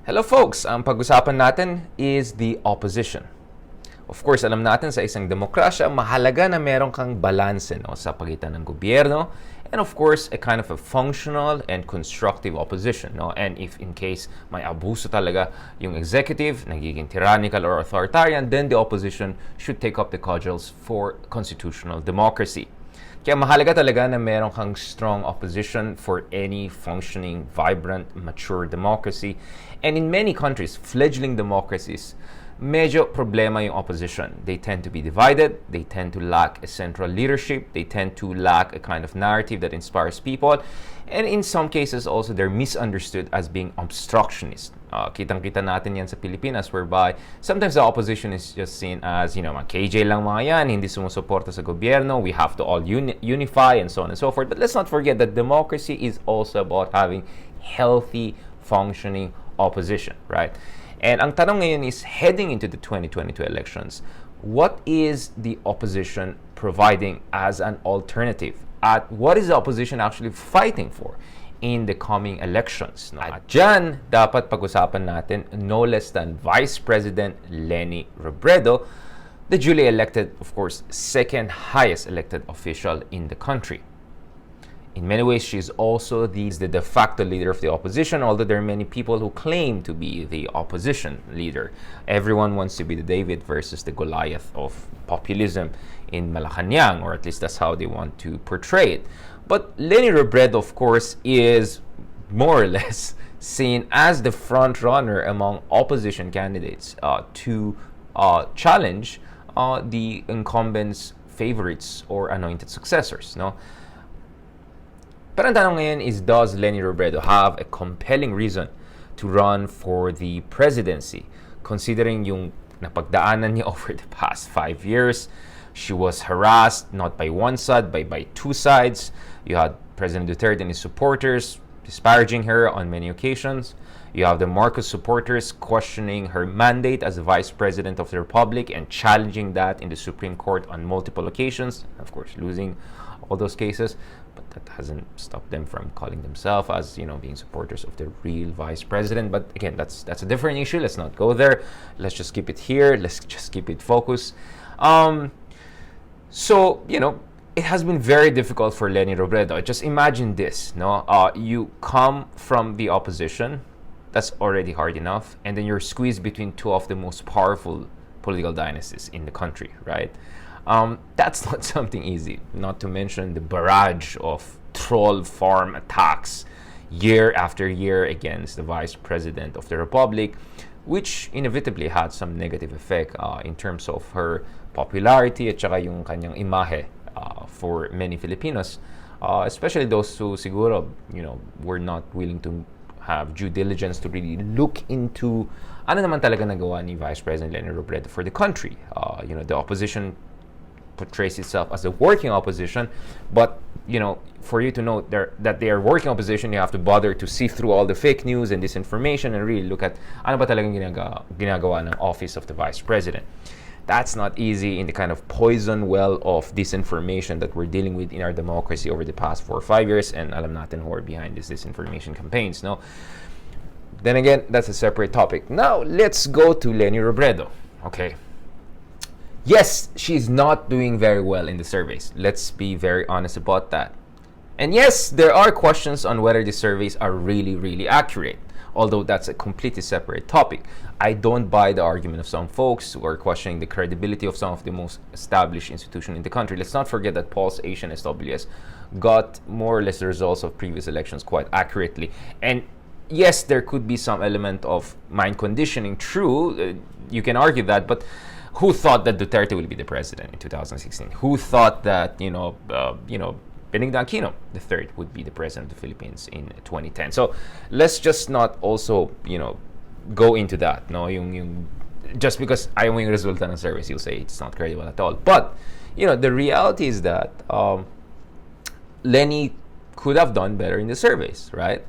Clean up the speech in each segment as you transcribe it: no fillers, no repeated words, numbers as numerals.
Hello folks, ang pag-usapan natin is the opposition. Of course, alam natin sa isang demokrasya, mahalaga na meron kang balanse sa pagitan ng gobyerno and of course, a kind of a functional and constructive opposition. And if in case may abuso talaga yung executive, nagiging tyrannical or authoritarian, then the opposition should take up the cudgels for constitutional democracy. Kaya mahalaga talaga na meron kang strong opposition for any functioning, vibrant, mature democracy. And in many countries, fledgling democracies, medyo problema yung opposition. They tend to be divided, they tend to lack a central leadership, they tend to lack a kind of narrative that inspires people, and in some cases also they're misunderstood as being obstructionist. Kitang-kita natin yan sa Pilipinas whereby sometimes the opposition is just seen as, mga KJ lang mga yan, hindi sumusuporta sa gobyerno, we have to all unify and so on and so forth. But let's not forget that democracy is also about having healthy, functioning opposition, right? And ang tanong ngayon is, heading into the 2022 elections, what is the opposition providing as an alternative? At what is the opposition actually fighting for in the coming elections? At dyan, dapat pag-usapan natin no less than Vice President Leni Robredo, the duly elected, of course, second highest elected official in the country. In many ways, she is also the de facto leader of the opposition, although there are many people who claim to be the opposition leader. Everyone wants to be the David versus the Goliath of populism in Malacanang, or at least that's how they want to portray it. But Leni Robredo, of course, is more or less seen as the front runner among opposition candidates to challenge the incumbents' favorites or anointed successors. Pero ang tanong ngayon is, does Leni Robredo have a compelling reason to run for the presidency? Considering yung napagdaanan niya over the past 5 years, she was harassed not by one side, but by two sides. You had President Duterte and his supporters disparaging her on many occasions. You have the Marcos supporters questioning her mandate as the Vice President of the Republic and challenging that in the Supreme Court on multiple occasions, of course losing all those cases. But that hasn't stopped them from calling themselves as, being supporters of the real Vice President. But again, that's a different issue. Let's not go there. Let's just keep it here. Let's just keep it focused. So, it has been very difficult for Leni Robredo. Just imagine this, you come from the opposition. That's already hard enough. And then you're squeezed between two of the most powerful political dynasties in the country, right? That's not something easy, not to mention the barrage of troll farm attacks year after year against the Vice President of the Republic, which inevitably had some negative effect in terms of her popularity at saka yung kanyang imahe for many Filipinos, especially those who siguro, were not willing to have due diligence to really look into ano naman talaga nagawa ni Vice President Leni Robredo for the country. The opposition portrays itself as a working opposition, but for you to know that they are working opposition, you have to bother to sift through all the fake news and disinformation and really look at ano ba talagang ginagawa ng office of the Vice President. That's not easy in the kind of poison well of disinformation that we're dealing with in our democracy over the past 4 or 5 years, and alam natin who are behind these disinformation campaigns, Then again, that's a separate topic. Now, let's go to Leni Robredo, okay? Yes, she's not doing very well in the surveys. Let's be very honest about that. And yes, there are questions on whether the surveys are really, really accurate, although that's a completely separate topic. I don't buy the argument of some folks who are questioning the credibility of some of the most established institutions in the country. Let's not forget that Pulse Asian SWS got more or less the results of previous elections quite accurately. And yes, there could be some element of mind conditioning. True, you can argue that, but who thought that Duterte will be the president in 2016? Who thought that, Benigno Aquino III would be the president of the Philippines in 2010? So let's just not also, go into that. Just because ayaw mo yung resulta ng surveys, you'll say it's not credible at all. But, the reality is that Leni could have done better in the surveys, right?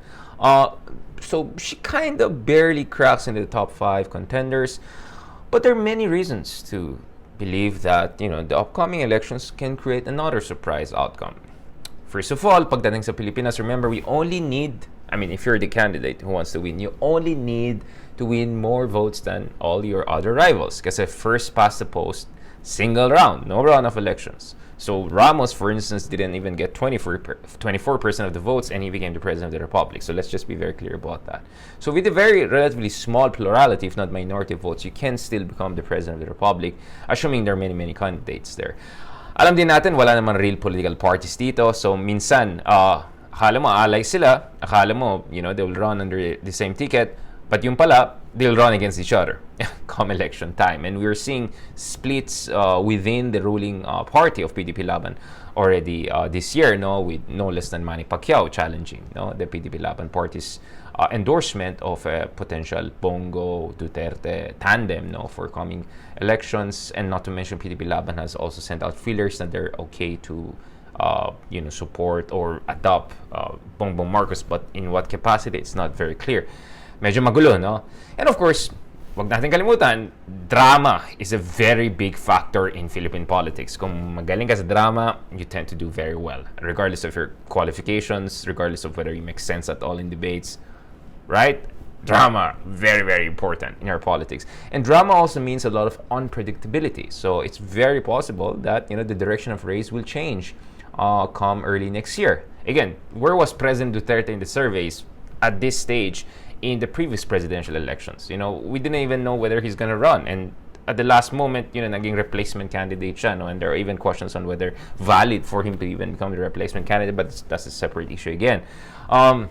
So she kind of barely cracks into the top 5 contenders. But there are many reasons to believe that, the upcoming elections can create another surprise outcome. First of all, pagdating sa Pilipinas, remember, we only need I mean, if you're the candidate who wants to win, you only need to win more votes than all your other rivals. Kasi first past the post, single round, no round of elections. So Ramos, for instance, didn't even get 24% of the votes, and he became the president of the republic. So let's just be very clear about that. So with a very relatively small plurality, if not minority votes, you can still become the president of the republic, assuming there are many candidates there. Alam din natin, wala naman real political parties dito. So minsan, akala mo alay sila, akala mo, they will run under the same ticket, but yung pala, they'll run against each other come election time. And we're seeing splits within the ruling party of PDP Laban already this year, with no less than Manny Pacquiao challenging the PDP Laban party's endorsement of a potential Bongo Duterte tandem for coming elections. And not to mention, PDP Laban has also sent out feelers that they're okay to support or adopt Bongbong Marcos, but in what capacity, it's not very clear. Medyo magulo, no? And of course, wag natin kalimutan, drama is a very big factor in Philippine politics. Kung magaling ka sa drama, you tend to do very well, regardless of your qualifications, regardless of whether you make sense at all in debates, right? Drama, very important in our politics. And drama also means a lot of unpredictability. So it's very possible that, the direction of race will change come early next year. Again, where was President Duterte in the surveys at this stage in the previous presidential elections? We didn't even know whether he's going to run. And at the last moment, naging replacement candidate siya, and there are even questions on whether valid for him to even become the replacement candidate, but that's a separate issue again. Leni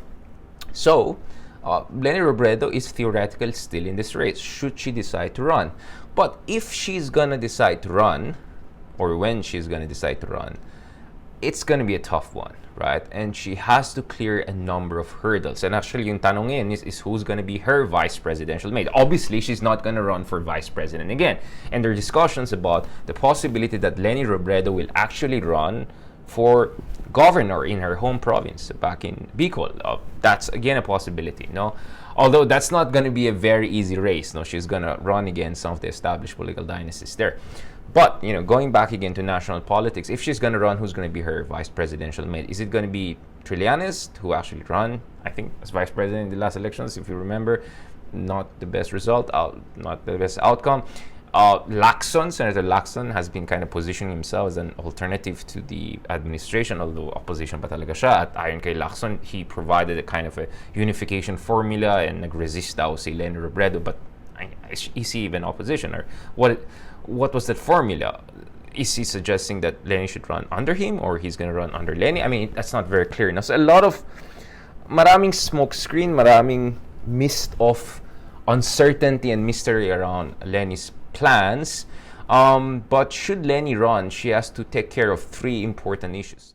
Robredo is theoretically still in this race, should she decide to run. But if she's going to decide to run, or when she's going to decide to run, it's going to be a tough one, right? And she has to clear a number of hurdles. And actually, yung tanong ngayon is who's going to be her vice presidential mate. Obviously, she's not going to run for vice president again. And there are discussions about the possibility that Leni Robredo will actually run for governor in her home province back in Bicol. That's, again, a possibility, Although that's not going to be a very easy race, She's going to run against some of the established political dynasties there. But, going back again to national politics, if she's going to run, who's going to be her vice presidential mate? Is it going to be Trillanes, who actually ran, I think, as vice president in the last elections, if you remember? Not the best result, not the best outcome. Senator Lacson has been kind of positioning himself as an alternative to the administration, although opposition pa talaga siya. At ayon kay Lacson, he provided a kind of a unification formula and nag-resist daw si Leni Robredo. But is he even opposition? Or what was that formula? Is he suggesting that Leni should run under him, or he's going to run under Leni? I mean, that's not very clear. So a lot of maraming smoke screen, maraming mist of uncertainty and mystery around Leni's plans. But should Leni run, she has to take care of three important issues.